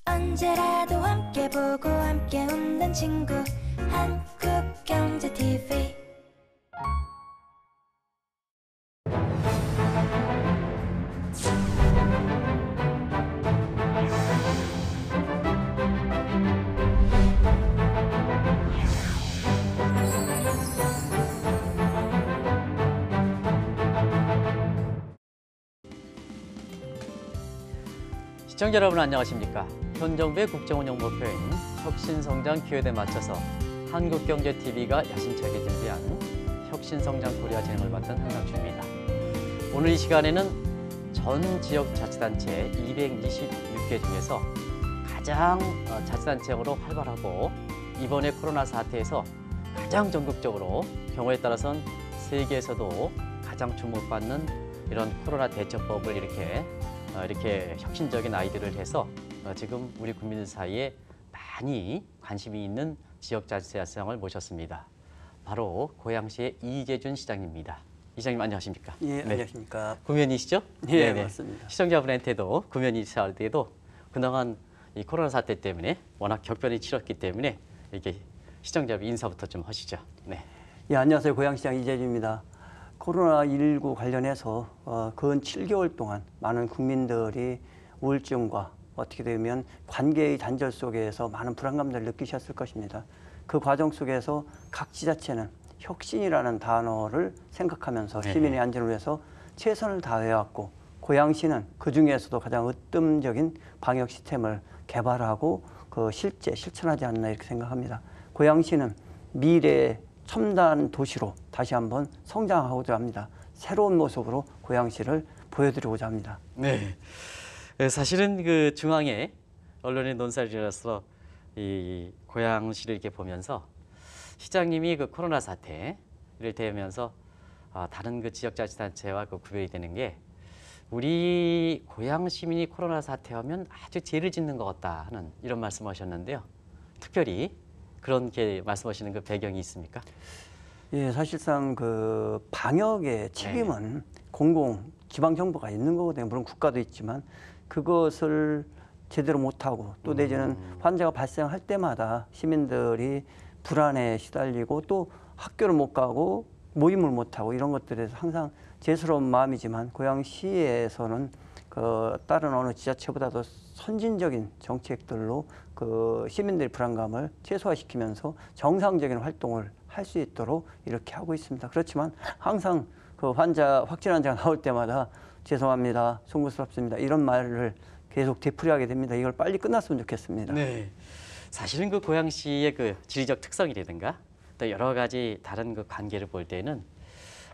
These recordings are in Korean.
언제라도 함께 보고 함께 웃는 친구 한국경제TV. 시청자 여러분 안녕하십니까? 현 정부의 국정운영 목표인 혁신성장 기회에 맞춰서 한국경제TV가 야심차게 준비한 혁신성장 코리아 진행을 맡은 한상추입니다. 오늘 이 시간에는 전 지역자치단체 226개 중에서 가장 자치단체형으로 활발하고 이번에 코로나 사태에서 가장 전국적으로 경우에 따라서는 세계에서도 가장 주목받는 이런 코로나 대처법을 이렇게 혁신적인 아이디어를 해서 지금 우리 국민들 사이에 많이 관심이 있는 지역자치단체장을 모셨습니다. 바로 고양시의 이재준 시장입니다. 시장님 안녕하십니까? 예, 안녕하십니까? 구면이시죠? 예, 네네. 맞습니다. 시청자분한테도 구면이실 때도 그동안 이 코로나 사태 때문에 워낙 격변이 치렀기 때문에 이렇게 시청자분 인사부터 좀 하시죠. 네. 예, 안녕하세요. 고양시장 이재준입니다. 코로나19 관련해서 근 7개월 동안 많은 국민들이 우울증과 어떻게 되면 관계의 단절 속에서 많은 불안감들을 느끼셨을 것입니다. 그 과정 속에서 각 지자체는 혁신이라는 단어를 생각하면서 시민의 안전을 위해서 최선을 다해왔고, 고양시는 그중에서도 가장 으뜸적인 방역 시스템을 개발하고 실제 실천하지 않나 이렇게 생각합니다. 고양시는 미래의 첨단 도시로 다시 한번 성장하고자 합니다. 새로운 모습으로 고양시를 보여드리고자 합니다. 네. 사실은 그 중앙에 언론의 논설이라서 이 고양시를 이렇게 보면서 시장님이 그 코로나 사태를 대면서 다른 그 지역자치단체와 그 구별이 되는 게 우리 고양 시민이 코로나 사태하면 아주 죄를 짓는 것 같다 하는 이런 말씀하셨는데요. 특별히 그런 게 말씀하시는 그 배경이 있습니까? 예, 사실상 그 방역의 책임은 공공 지방 정부가 있는 거거든요. 물론 국가도 있지만 그것을 제대로 못하고 또 내지는 환자가 발생할 때마다 시민들이 불안에 시달리고 또 학교를 못 가고 모임을 못 하고 이런 것들에서 항상 죄스러운 마음이지만, 고양시에서는 다른 어느 지자체보다도 선진적인 정책들로 시민들의 불안감을 최소화시키면서 정상적인 활동을 할 수 있도록 이렇게 하고 있습니다. 그렇지만 항상 확진 환자가 나올 때마다 죄송합니다, 송구스럽습니다, 이런 말을 계속 되풀이하게 됩니다. 이걸 빨리 끝났으면 좋겠습니다. 네. 사실은 그 고양시의 그 지리적 특성이라든가 또 여러 가지 다른 그 관계를 볼 때는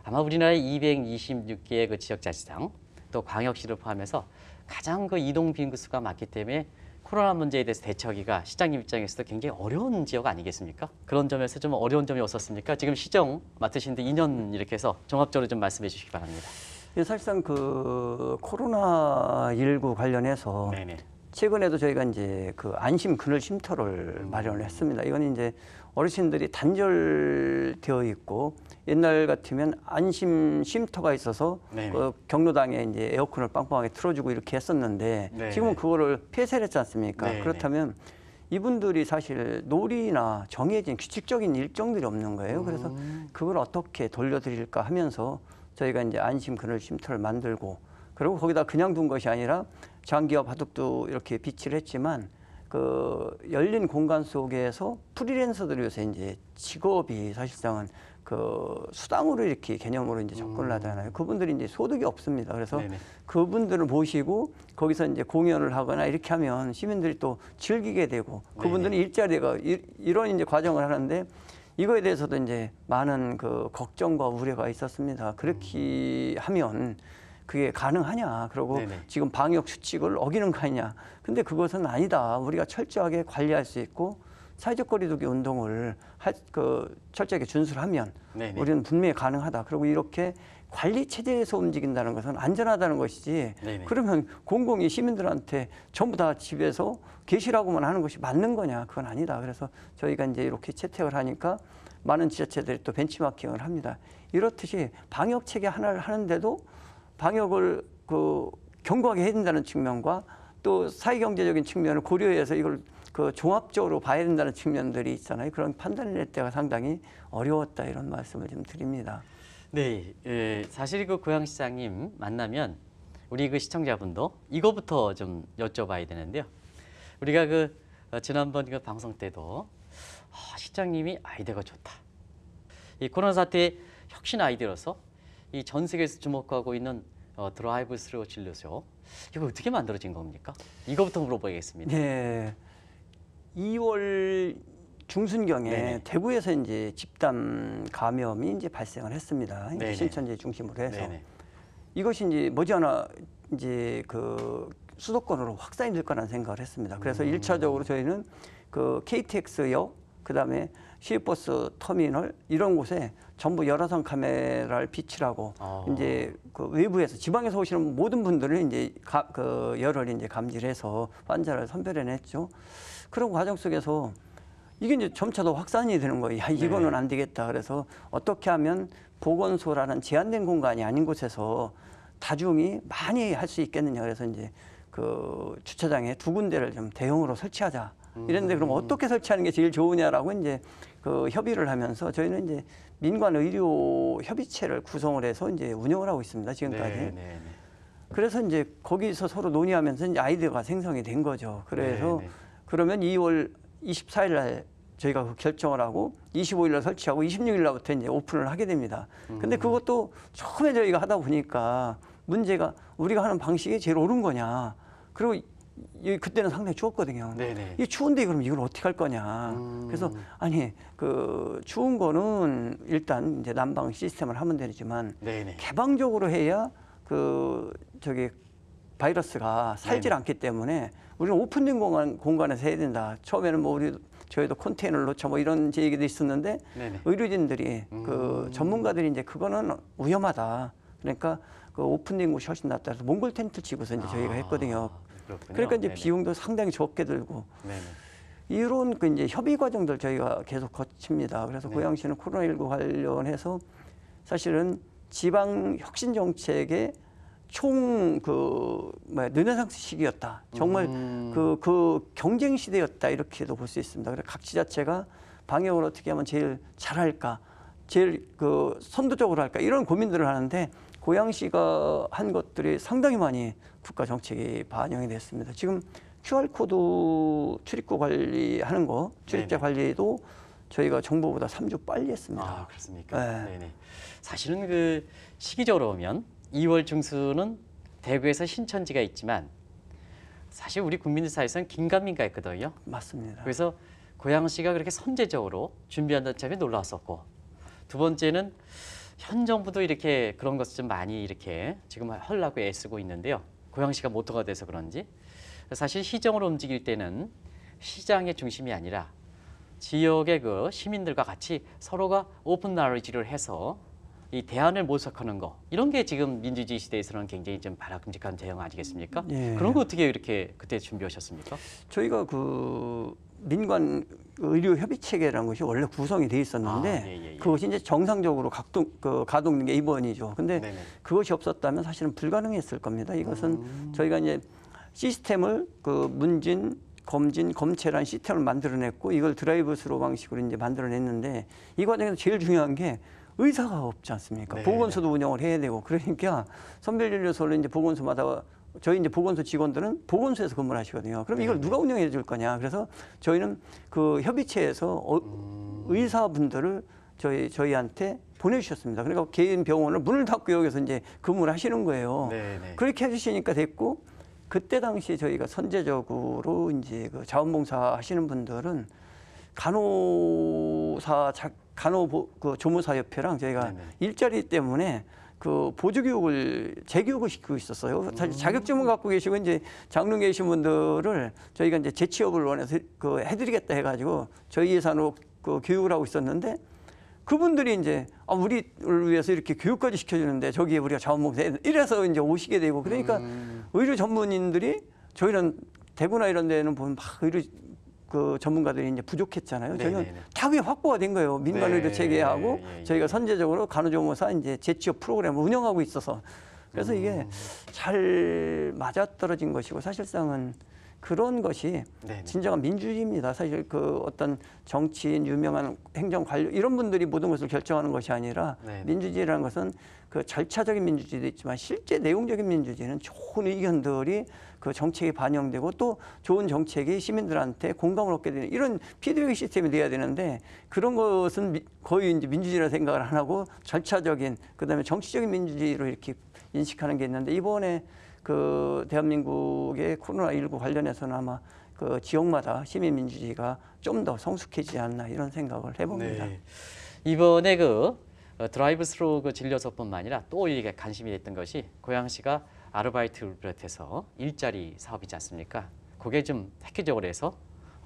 아마 우리나라의 226개의 그 지역자치당 또 광역시를 포함해서 가장 그 이동 빈구수가 많기 때문에 코로나 문제에 대해서 대처하기가 시장님 입장에서도 굉장히 어려운 지역 아니겠습니까? 그런 점에서 좀 어려운 점이 없었습니까? 지금 시정 맡으신 데 2년 이렇게 해서 종합적으로 좀 말씀해 주시기 바랍니다. 예, 사실상 코로나19 관련해서 최근에도 저희가 이제 안심 그늘 쉼터를 마련을 했습니다. 이건 이제 어르신들이 단절되어 있고, 옛날 같으면 안심 쉼터가 있어서 경로당에 이제 에어컨을 빵빵하게 틀어주고 이렇게 했었는데 지금은 그거를 폐쇄를 했지 않습니까? 그렇다면 이분들이 사실 놀이나 정해진 규칙적인 일정들이 없는 거예요. 그래서 그걸 어떻게 돌려드릴까 하면서 저희가 이제 안심 그늘 쉼터를 만들고, 그리고 거기다 그냥 둔 것이 아니라 장기와 바둑도 이렇게 비치를 했지만 열린 공간 속에서 프리랜서들을 위해서 이제 직업이 사실상은 수당으로 이렇게 개념으로 이제 접근을 하잖아요. 그분들이 이제 소득이 없습니다. 그래서 그분들을 모시고 거기서 이제 공연을 하거나 이렇게 하면 시민들이 또 즐기게 되고 그분들은 일자리가 이런 이제 과정을 하는데, 이거에 대해서도 이제 많은 걱정과 우려가 있었습니다. 그렇게 하면 그게 가능하냐, 그리고 지금 방역 수칙을 어기는 거 아니냐. 근데 그것은 아니다. 우리가 철저하게 관리할 수 있고 사회적 거리두기 운동을 철저하게 준수하면 우리는 분명히 가능하다. 그리고 이렇게 관리 체제에서 움직인다는 것은 안전하다는 것이지, 그러면 공공이 시민들한테 전부 다 집에서 계시라고만 하는 것이 맞는 거냐? 그건 아니다. 그래서 저희가 이제 이렇게 채택을 하니까 많은 지자체들이 또 벤치마킹을 합니다. 이렇듯이 방역 체계 하나를 하는데도 방역을 견고하게 해야 된다는 측면과 또 사회경제적인 측면을 고려해서 이걸 그 종합적으로 봐야 된다는 측면들이 있잖아요. 그런 판단을 낼 때가 상당히 어려웠다 이런 말씀을 좀 드립니다. 네, 사실 그 고양시장님 만나면 우리 그 시청자분도 이거부터 좀 여쭤봐야 되는데요. 우리가 그 지난번 그 방송 때도 시장님이 아이디어가 좋다. 이 코로나 사태의 혁신 아이디어로서 이 전 세계에서 주목하고 있는 드라이브 스루 진료소 이거 어떻게 만들어진 겁니까? 이거부터 물어보겠습니다. 네, 2월 중순경에 네네. 대구에서 이제 집단 감염이 이제 발생을 했습니다. 이제 네네. 신천지 중심으로 해서 네네. 이것이 이제 머지않아 이제 그 수도권으로 확산이 될 거라는 생각을 했습니다. 그래서 1차적으로 저희는 그 KTX역, 그다음에 시외버스 터미널 이런 곳에 전부 열화상 카메라를 비치를 하고 이제 그 외부에서 지방에서 오시는 모든 분들을 이제 그 열을 이제 감지를 해서 환자를 선별해냈죠. 그런 과정 속에서 이게 이제 점차 더 확산이 되는 거예요. 야, 이거는 네. 안 되겠다. 그래서 어떻게 하면 보건소라는 제한된 공간이 아닌 곳에서 다중이 많이 할 수 있겠느냐. 그래서 이제 그 주차장에 2군데를 좀 대형으로 설치하자. 이랬는데 그럼 어떻게 설치하는 게 제일 좋으냐라고 이제 그 협의를 하면서 저희는 이제 민관 의료 협의체를 구성을 해서 이제 운영을 하고 있습니다. 지금까지. 네. 그래서 이제 거기서 서로 논의하면서 이제 아이디어가 생성이 된 거죠. 그래서 네. 그러면 2월 24일 날 저희가 그 결정을 하고 25일 날 설치하고 26일 날부터 이제 오픈을 하게 됩니다. 근데 그것도 처음에 저희가 하다 보니까 문제가 우리가 하는 방식이 제일 옳은 거냐. 그리고 그때는 상당히 추웠거든요. 네네. 이 추운데 그럼 이걸 어떻게 할 거냐. 그래서 아니 그 추운 거는 일단 이제 난방 시스템을 하면 되지만 네네. 개방적으로 해야 그 저기 바이러스가 살질 네네. 않기 때문에 우리는 오픈된 공간에서 해야 된다. 처음에는 뭐 저희도 컨테이너를 놓쳐 뭐 이런 제 얘기도 있었는데 네네. 의료진들이 그 전문가들이 이제 그거는 위험하다. 그러니까 그 오픈된 곳이 훨씬 낫다. 그래서 몽골 텐트 치고서 이제 저희가 했거든요. 그렇군요. 그러니까 이제 네네. 비용도 상당히 적게 들고 네네. 이런 그 이제 협의 과정들 저희가 계속 거칩니다. 그래서 네. 고양시는 코로나19 관련해서 사실은 지방 혁신 정책의 총 그 르네상스 시기였다. 정말 그 경쟁 시대였다 이렇게도 볼 수 있습니다. 그래서 각 지자체가 방역을 어떻게 하면 제일 잘할까, 제일 그 선도적으로 할까 이런 고민들을 하는데 고양시가 한 것들이 상당히 많이 국가 정책이 반영이 됐습니다. 지금 QR 코드 출입구 관리하는 거, 출입자 네네. 관리도 저희가 정부보다 3주 빨리 했습니다. 아, 그렇습니까? 네. 네네. 사실은 그 시기적으로 보면 2월 중순은 대구에서 신천지가 있지만 사실 우리 국민들 사이에서는 긴가민가 했거든요. 맞습니다. 그래서 고양시가 그렇게 선제적으로 준비한다는 점이 놀라웠었고 두 번째는 현 정부도 이렇게 그런 것을 좀 많이 이렇게 지금 하려고 애쓰고 있는데요. 고양시가 모토가 돼서 그런지 사실 시정으로 움직일 때는 시장의 중심이 아니라 지역의 그 시민들과 같이 서로가 오픈 나레지를 해서 이 대안을 모색하는 거 이런 게 지금 민주주의 시대에서는 굉장히 좀 바람직한 대응 아니겠습니까? 예. 그런 거 어떻게 이렇게 그때 준비하셨습니까? 저희가 그 민관 의료 협의 체계라는 것이 원래 구성이 돼 있었는데 그것이 이제 정상적으로 가동된 게 이번이죠. 근데 네네. 그것이 없었다면 사실은 불가능했을 겁니다. 이것은 저희가 이제 시스템을 그 문진, 검진, 검체라는 시스템을 만들어냈고 이걸 드라이브 스루 방식으로 이제 만들어냈는데 이 과정에서 제일 중요한 게 의사가 없지 않습니까? 네. 보건소도 운영을 해야 되고 그러니까 선별진료소를 이제 보건소마다 저희 이제 보건소 직원들은 보건소에서 근무를 하시거든요. 그럼 이걸 누가 운영해 줄 거냐? 그래서 저희는 그 협의체에서 의사분들을 저희한테 보내주셨습니다. 그러니까 개인 병원을 문을 닫고 여기서 이제 근무를 하시는 거예요. 네네. 그렇게 해주시니까 됐고 그때 당시 저희가 선제적으로 이제 그 자원봉사 하시는 분들은 그 조무사협회랑 저희가 네네. 일자리 때문에 그 보조교육을 재교육을 시키고 있었어요. 사실 자격증을 갖고 계시고 이제 장로 계신 분들을 저희가 이제 재취업을 원해서 그 해드리겠다 해가지고 저희 예산으로 그 교육을 하고 있었는데 그분들이 이제 우리를 위해서 이렇게 교육까지 시켜주는데 저기에 우리가 자원봉사 이래서 이제 오시게 되고 그러니까 의료 전문인들이 저희는 대구나 이런 데는 보면 막 의료 그 전문가들이 이제 부족했잖아요. 저희는 네네네. 다 그게 확보가 된 거예요. 민간 의료 체계하고 예. 저희가 선제적으로 간호조무사 이제 재취업 프로그램을 운영하고 있어서 그래서 이게 잘 맞아떨어진 것이고 사실상은 그런 것이 네네. 진정한 민주주의입니다. 사실 그 어떤 정치인, 유명한 행정 관료 이런 분들이 모든 것을 결정하는 것이 아니라 네네. 민주주의라는 것은 그 절차적인 민주주의도 있지만 실제 내용적인 민주주의는 좋은 의견들이 그 정책에 반영되고 또 좋은 정책이 시민들한테 공감을 얻게 되는 이런 피드백 시스템이 돼야 되는데 그런 것은 거의 이제 민주주의라 생각을 안 하고 절차적인 그다음에 정치적인 민주주의로 이렇게 인식하는 게 있는데 이번에 그 대한민국의 코로나19 관련해서는 아마 그 지역마다 시민민주주의가 좀 더 성숙해지지 않나 이런 생각을 해봅니다. 네. 이번에 그 드라이브 스루 그 진료소뿐만 아니라 또 이게 관심이 됐던 것이 고양시가 아르바이트를 비롯해서 일자리 사업이지 않습니까? 그게 좀 획기적으로 해서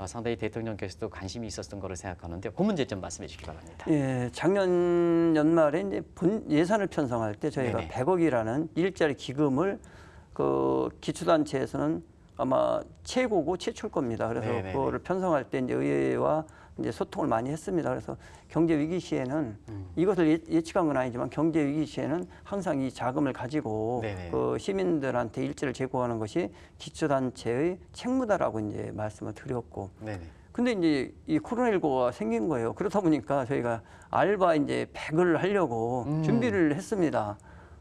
상당히 대통령께서도 관심이 있었던 거로 생각하는데 그 문제 좀 말씀해 주시기 바랍니다. 예, 작년 연말에 이제 예산을 편성할 때 저희가 네네. 100억이라는 일자리 기금을 그 기초단체에서는 아마 최고고 최초일 겁니다. 그래서 네네네. 그거를 편성할 때 이제 의회와 이제 소통을 많이 했습니다. 그래서 경제 위기 시에는 이것을 예측한 건 아니지만 경제 위기 시에는 항상 이 자금을 가지고 네네. 그 시민들한테 일자리를 제공하는 것이 기초단체의 책무다라고 이제 말씀을 드렸고 네네. 근데 이제 이 코로나19가 생긴 거예요. 그렇다 보니까 저희가 알바 이제 100을 하려고 준비를 했습니다.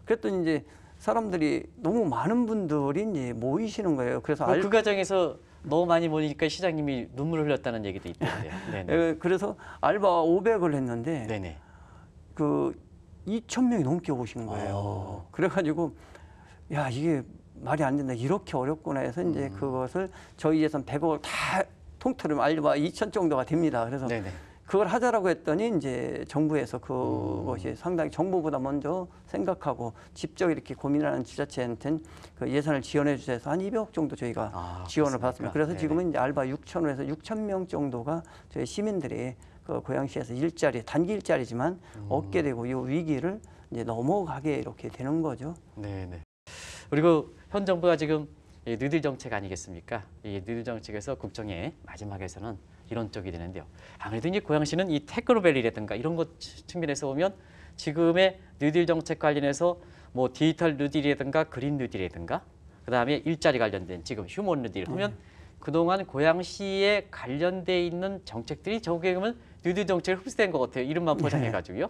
그랬더니 이제 사람들이 너무 많은 분들이 이제 모이시는 거예요. 그래서 그 과정에서 너무 많이 모이니까 시장님이 눈물을 흘렸다는 얘기도 있던데요. 네네. 예, 그래서 알바 500을 했는데 네네. 그 2,000명이 넘게 오신 거예요. 그래가지고 야 이게 말이 안 된다. 이렇게 어렵구나 해서 이제 그것을 저희 예산 100억을 다 통틀으면 알바 2,000 정도가 됩니다. 그래서 네네. 그걸 하자라고 했더니 이제 정부에서 그것이 상당히 정부보다 먼저 생각하고 직접 이렇게 고민하는 지자체한테는 그 예산을 지원해 주셔서 한 200억 정도 저희가 지원을 받습니다. 그래서 네네. 지금은 이제 알바 6,000으로 해서 6,000명 정도가 저희 시민들이 그 고양시에서 일자리 단기 일자리지만 얻게 되고 이 위기를 이제 넘어가게 이렇게 되는 거죠. 네네. 그리고 현 정부가 지금 이 뉴딜 정책 아니겠습니까? 이 뉴딜 정책에서 국정의 마지막에서는 이런 쪽이 되는데요. 아무래도 이제 고양시는 이 테크노밸리라든가 이런 것 측면에서 보면 지금의 뉴딜 정책 관련해서 뭐 디지털 뉴딜이라든가 그린 뉴딜이라든가 그다음에 일자리 관련된 지금 휴먼 뉴딜 보면 그동안 고양시에 관련돼 있는 정책들이 저게 보면 뉴딜 정책에 흡수된 것 같아요. 이름만 포장해 가지고요.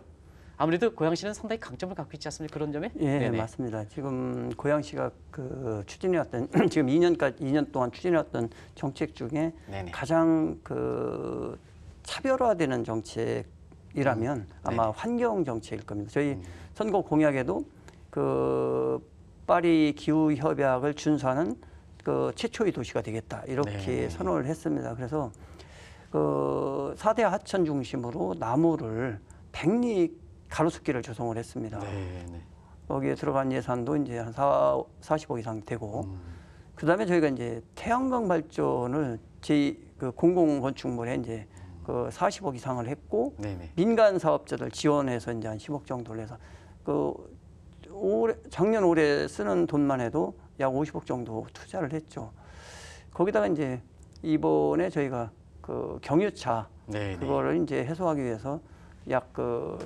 아무래도 고양시는 상당히 강점을 갖고 있지 않습니까? 그런 점에? 예, 네네. 맞습니다. 지금 고양시가 그 추진해왔던 지금 2년 동안 추진해왔던 정책 중에 네네. 가장 그 차별화되는 정책이라면 아마 환경 정책일 겁니다. 저희 선거 공약에도 그 파리 기후 협약을 준수하는 그 최초의 도시가 되겠다 이렇게 네. 선언을 했습니다. 그래서 그 4대 하천 중심으로 나무를 100리 가로수길을 조성을 했습니다. 네네. 거기에 들어간 예산도 이제 한 40억 이상 되고, 그 다음에 저희가 이제 태양광 발전을 그 공공 건축물에 이제 그 40억 이상을 했고, 네네. 민간 사업자들 지원해서 이제 한 10억 정도를 해서 그 작년 올해 쓰는 돈만 해도 약 50억 정도 투자를 했죠. 거기다가 이제 이번에 저희가 그 경유차 네네. 그거를 이제 해소하기 위해서 약 그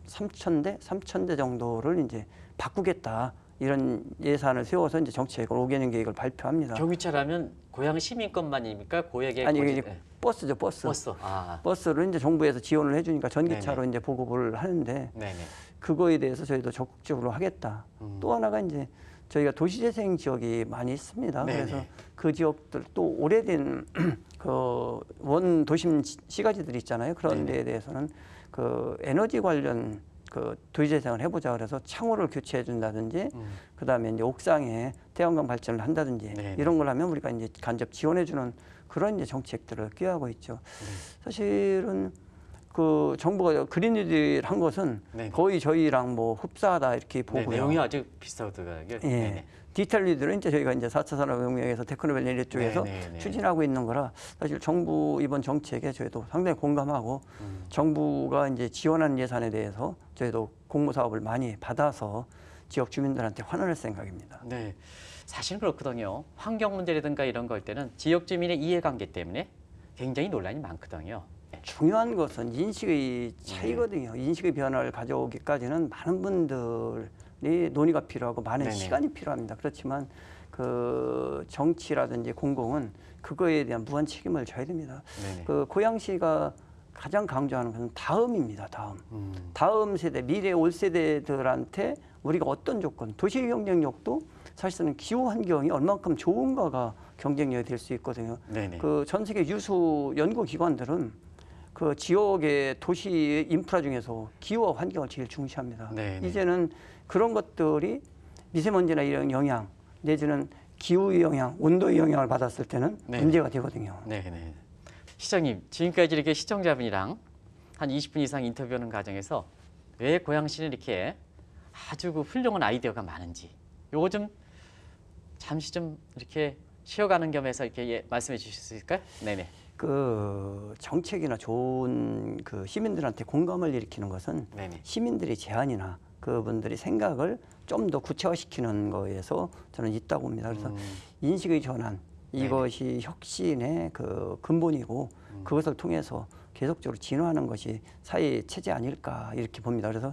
3,000대 정도를 이제 바꾸겠다 이런 예산을 세워서 이제 정책을 5개년 계획을 발표합니다. 경유차라면 고양 시민권만입니까? 고액의 아니 거지- 이게 네. 버스죠, 버스. 버스. 아. 버스를 이제 정부에서 지원을 해주니까 전기차로 네네. 이제 보급을 하는데 네네. 그거에 대해서 저희도 적극적으로 하겠다. 또 하나가 이제 저희가 도시재생 지역이 많이 있습니다. 네네. 그래서 그 지역들 또 오래된 그 원 도심 시가지들 있잖아요. 그런 네네. 데에 대해서는 그 에너지 관련 그 도시재생을 해보자 그래서 창호를 교체해 준다든지 그다음에 이제 옥상에 태양광 발전을 한다든지 네네. 이런 걸 하면 우리가 이제 간접 지원해 주는 그런 이제 정책들을 꾀하고 있죠. 사실은 그 정부가 그린 뉴딜 한 것은 네네. 거의 저희랑 뭐 흡사하다 이렇게 네, 보고요. 내용이 아주 비슷하더라고요. 예. 네네. 디지털 뉴딜은 이제 저희가 이제 4차 산업혁명에서 테크노밸리 쪽에서 네네네. 추진하고 있는 거라 사실 정부 이번 정책에 저희도 상당히 공감하고 정부가 이제 지원하는 예산에 대해서 저희도 공모 사업을 많이 받아서 지역 주민들한테 환원할 생각입니다. 네. 사실 그렇거든요. 환경 문제라든가 이런 거 할 때는 지역 주민의 이해관계 때문에 굉장히 논란이 많거든요. 중요한 것은 인식의 차이거든요. 인식의 변화를 가져오기까지는 많은 분들이 논의가 필요하고 많은 네네. 시간이 필요합니다. 그렇지만 그 정치라든지 공공은 그거에 대한 무한 책임을 져야 됩니다. 네네. 그 고양시가 가장 강조하는 것은 다음입니다. 다음 세대, 미래 올 세대들한테 우리가 어떤 조건, 도시 경쟁력도 사실은 기후 환경이 얼만큼 좋은가가 경쟁력이 될 수 있거든요. 네네. 그 전 세계 유수 연구 기관들은 그 지역의 도시 인프라 중에서 기후와 환경을 제일 중시합니다. 네네. 이제는 그런 것들이 미세먼지나 이런 영향 내지는 기후의 영향, 온도의 영향을 받았을 때는 네네. 문제가 되거든요. 네. 시장님, 지금까지 이렇게 시청자분이랑 한 20분 이상 인터뷰하는 과정에서 왜 고양시는 이렇게 아주 그 훌륭한 아이디어가 많은지 요거 좀 잠시 좀 이렇게 쉬어가는 겸해서 이렇게 말씀해 주실 수 있을까요? 네네. 그 정책이나 좋은 그 시민들한테 공감을 일으키는 것은 네네. 시민들의 제안이나 그분들의 생각을 좀 더 구체화시키는 거에서 저는 있다고 봅니다. 그래서 인식의 전환 이것이 혁신의 그 근본이고 그것을 통해서 계속적으로 진화하는 것이 사회 체제 아닐까 이렇게 봅니다. 그래서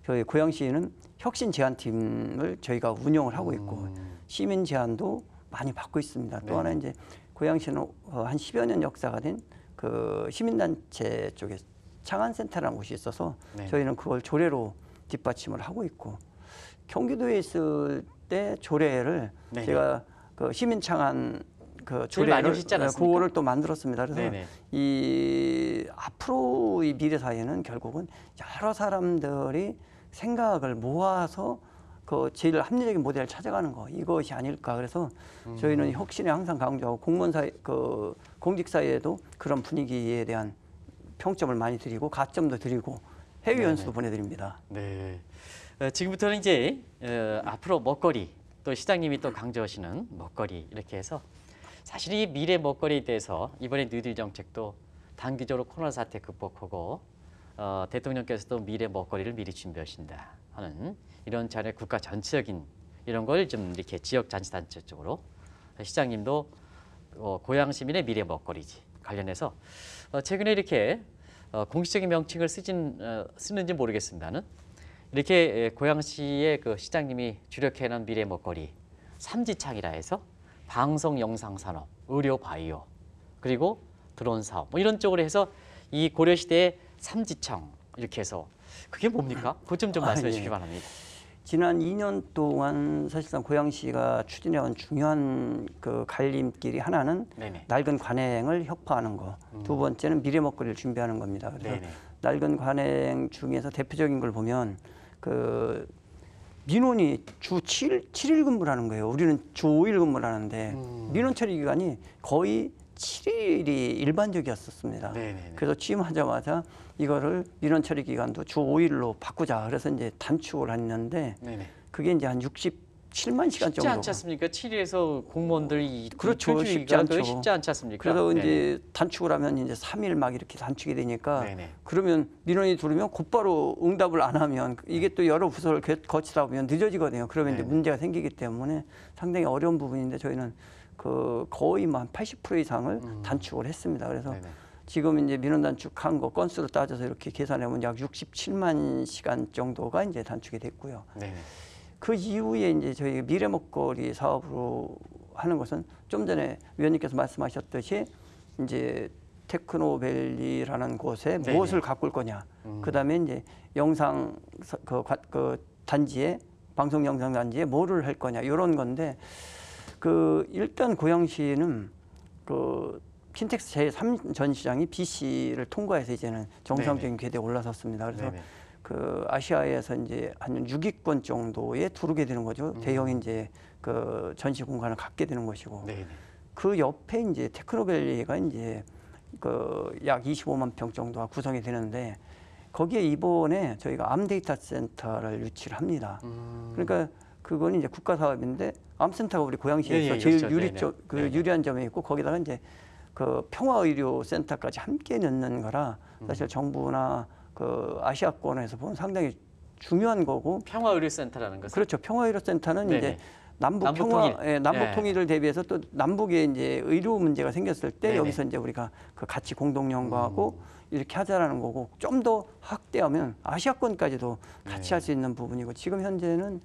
저희 고양시는 혁신 제안팀을 저희가 운영을 하고 있고 시민 제안도 많이 받고 있습니다. 또 하나 이제 고양시는 한 10여 년 역사가 된 그 시민단체 쪽에 창안센터라는 곳이 있어서 저희는 그걸 조례로 뒷받침을 하고 있고 경기도에 있을 때 조례를 제가 그 시민창안 그 조례를 그거를 또 만들었습니다. 그래서 이 앞으로 이 미래 사회는 결국은 여러 사람들이 생각을 모아서 그 제일 합리적인 모델을 찾아가는 거 이것이 아닐까. 그래서 저희는 혁신에 항상 강조하고 공무원 사회 그 공직 사회에도 그런 분위기에 대한 평점을 많이 드리고 가점도 드리고 해외 연수도 보내드립니다. 네. 지금부터는 이제 앞으로 먹거리 또 시장님이 또 강조하시는 먹거리 이렇게 해서 사실 이 미래 먹거리에 대해서 이번에 뉴딜 정책도 단기적으로 코로나 사태 극복하고 대통령께서도 미래 먹거리를 미리 준비하신다 하는 이런 차례 국가 전체적인 이런 걸 좀 이렇게 지역 자치단체 쪽으로 시장님도 고양 시민의 미래 먹거리지 관련해서 최근에 이렇게 공식적인 명칭을 쓰는지 모르겠습니다는 이렇게 고양시의 그 시장님이 주력해놓은 미래 먹거리 삼지창이라 해서 방송 영상 산업, 의료 바이오 그리고 드론 사업 뭐 이런 쪽으로 해서 이 고려 시대의 삼지청 이렇게 해서 그게 뭡니까? 그것 좀 말씀해 주시기 바랍니다. 지난 2년 동안 사실상 고양시가 추진해온 중요한 그 갈림길이 하나는 낡은 관행을 혁파하는 거, 두 번째는 미래 먹거리를 준비하는 겁니다. 그래서 낡은 관행 중에서 대표적인 걸 보면 그 민원이 주 7일 근무를 하는 거예요. 우리는 주 5일 근무를 하는데 민원 처리 기간이 거의 7일이 일반적이었었습니다. 그래서 취임하자마자 이거를 민원 처리 기간도 주 5일로 바꾸자. 그래서 이제 단축을 했는데 그게 이제 한 67만 시간 정도. 쉽지 않지 않습니까? 7일에서 공무원들이 그렇죠. 쉽지 않죠. 쉽지 않지 않습니까? 그래서 이제 단축을 하면 이제 3일 막 이렇게 단축이 되니까 그러면 민원이 들어오면 곧바로 응답을 안 하면 이게 또 여러 부서를 거치다 보면 늦어지거든요. 그러면 이제 문제가 생기기 때문에 상당히 어려운 부분인데 저희는 그 거의 한 80% 이상을 단축을 했습니다. 그래서 지금 이제 민원 단축한 거 건수로 따져서 이렇게 계산해보면 약 67만 시간 정도가 이제 단축이 됐고요. 그 이후에 이제 저희 미래 먹거리 사업으로 하는 것은 좀 전에 위원님께서 말씀하셨듯이 이제 테크노밸리라는 곳에 무엇을 가꿀 거냐. 그다음에 이제 영상 그 단지에 방송 영상 단지에 뭐를 할 거냐 이런 건데 그 일단 고양시는 그 킨텍스 제3 전 시장이 BC를 통과해서 이제는 정상적인 궤도에 올라섰습니다. 그래서 그 아시아에서 이제 한 6위권 정도에 두르게 되는 거죠. 대형 이제 그 전시 공간을 갖게 되는 것이고 그 옆에 이제 테크노밸리가 이제 그 약 25만 평 정도가 구성이 되는데 거기에 이번에 저희가 암 데이터 센터를 유치를 합니다. 그러니까 그건 이제 국가 사업인데 암센터가 우리 고양시에서 제일 유리한 점이 있고 거기다가 이제 그 평화의료센터까지 함께 넣는 거라 사실 정부나 그 아시아권에서 보면 상당히 중요한 거고. 평화의료센터라는 것은? 그렇죠. 평화의료센터는 이제 남북 통일을 대비해서 또 남북에 이제 의료 문제가 생겼을 때 여기서 이제 우리가 그 같이 공동 연구하고 이렇게 하자라는 거고 좀 더 확대하면 아시아권까지도 같이 할 수 있는 부분이고 지금 현재는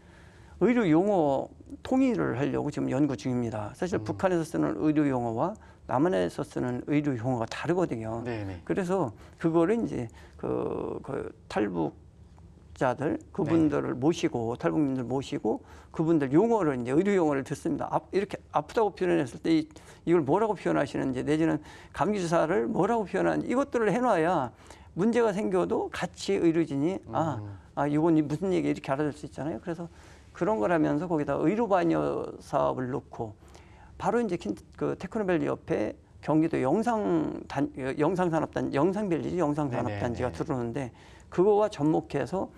의료 용어 통일을 하려고 지금 연구 중입니다. 사실 북한에서 쓰는 의료 용어와 남한에서 쓰는 의료 용어가 다르거든요. 네네. 그래서 그거를 이제 그 탈북자들 그분들을 모시고 탈북민들 모시고 그분들 용어를 이제 의료 용어를 듣습니다. 이렇게 아프다고 표현했을 때 이걸 뭐라고 표현하시는지 내지는 감기 주사를 뭐라고 표현하는지 이것들을 해놔야 문제가 생겨도 같이 의료진이 이건 무슨 얘기 이렇게 알아들 수 있잖아요. 그래서 그런 걸 하면서 거기다 의료 반여 사업을 넣고 바로 이제 그 테크노밸리 옆에 경기도 영상산업단지가 들어오는데 그거와 접목해서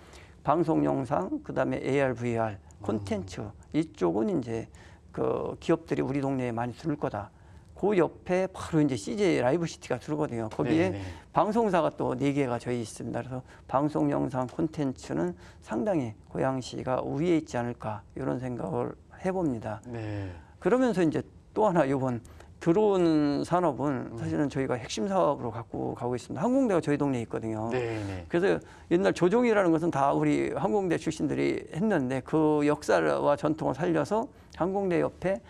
방송 영상 그다음에 AR, VR 콘텐츠 이쪽은 이제 그 기업들이 우리 동네에 많이 들을 거다. 그 옆에 바로 이제 CJ 라이브 시티가 들어오거든요. 거기에 네네. 방송사가 또 4개가 저희 있습니다. 그래서 방송 영상 콘텐츠는 상당히 고양시가 우위에 있지 않을까 이런 생각을 해봅니다. 네. 그러면서 이제 또 하나 이번 드론 산업은 사실은 저희가 핵심 사업으로 갖고 가고 있습니다. 항공대가 저희 동네에 있거든요. 네네. 그래서 옛날 조종이라는 것은 다 우리 항공대 출신들이 했는데 그 역사와 전통을 살려서 항공대 옆에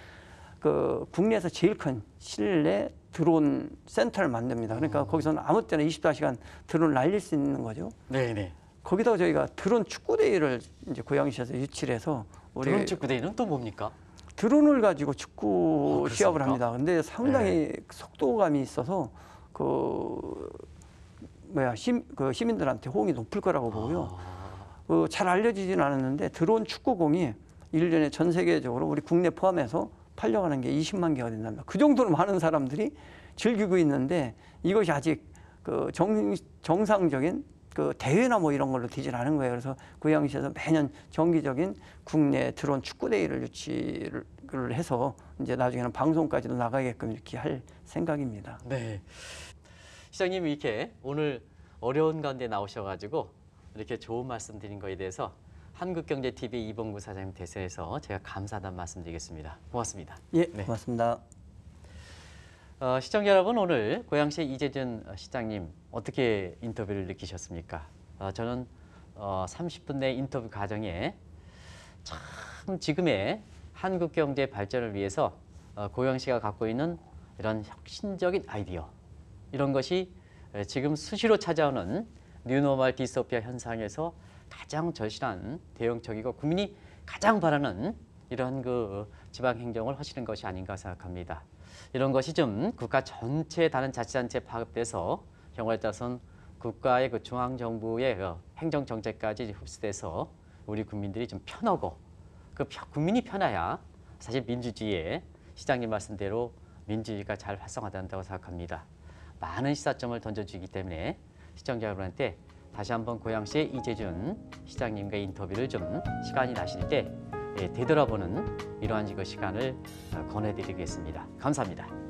그 국내에서 제일 큰 실내 드론 센터를 만듭니다. 그러니까 거기서는 아무 때나 24시간 드론을 날릴 수 있는 거죠. 네네. 거기다가 저희가 드론 축구 대회를 이제 고양시에서 유치를 해서 드론 축구 대회는 또 뭡니까? 드론을 가지고 축구 그렇습니까? 시합을 합니다. 근데 상당히 속도감이 있어서 그 시민들한테 호응이 높을 거라고 보고요. 잘 알려지지는 않았는데 드론 축구공이 1년에 전 세계적으로 우리 국내 포함해서 팔려가는 게 20만 개가 된답니다. 그 정도로 많은 사람들이 즐기고 있는데 이것이 아직 그 정상적인 그 대회나 뭐 이런 걸로 되질 않은 거예요. 그래서 고양시에서 매년 정기적인 국내 드론 축구 대회를 유치를 해서 이제 나중에는 방송까지도 나가게끔 이렇게 할 생각입니다. 네. 시장님 이렇게 오늘 어려운 가운데 나오셔가지고 이렇게 좋은 말씀 드린 거에 대해서 한국경제TV 이봉구 사장님 대신해서 제가 감사하다는 말씀드리겠습니다. 고맙습니다. 예, 네. 고맙습니다. 시청자 여러분, 오늘 고양시 이재준 시장님 어떻게 인터뷰를 느끼셨습니까? 저는 30분 내 인터뷰 과정에 참 지금의 한국 경제 발전을 위해서 고양시가 갖고 있는 이런 혁신적인 아이디어, 이런 것이 지금 수시로 찾아오는 뉴노멀 디스토피아 현상에서 가장 절실한 대응책이고 국민이 가장 바라는 이런 그 지방 행정을 하시는 것이 아닌가 생각합니다. 이런 것이 좀 국가 전체 다른 자치단체에 파급돼서 경우에 따라서는 국가의 그 중앙정부의 그 행정정책까지 흡수돼서 우리 국민들이 좀 편하고 국민이 편해야 사실 민주주의에 시장님 말씀대로 민주주의가 잘 활성화된다고 생각합니다. 많은 시사점을 던져주기 때문에 시청자 여러분한테 다시 한번 고양시의 이재준 시장님과의 인터뷰를 좀 시간이 나실 때 되돌아보는 이러한 시간을 권해드리겠습니다. 감사합니다.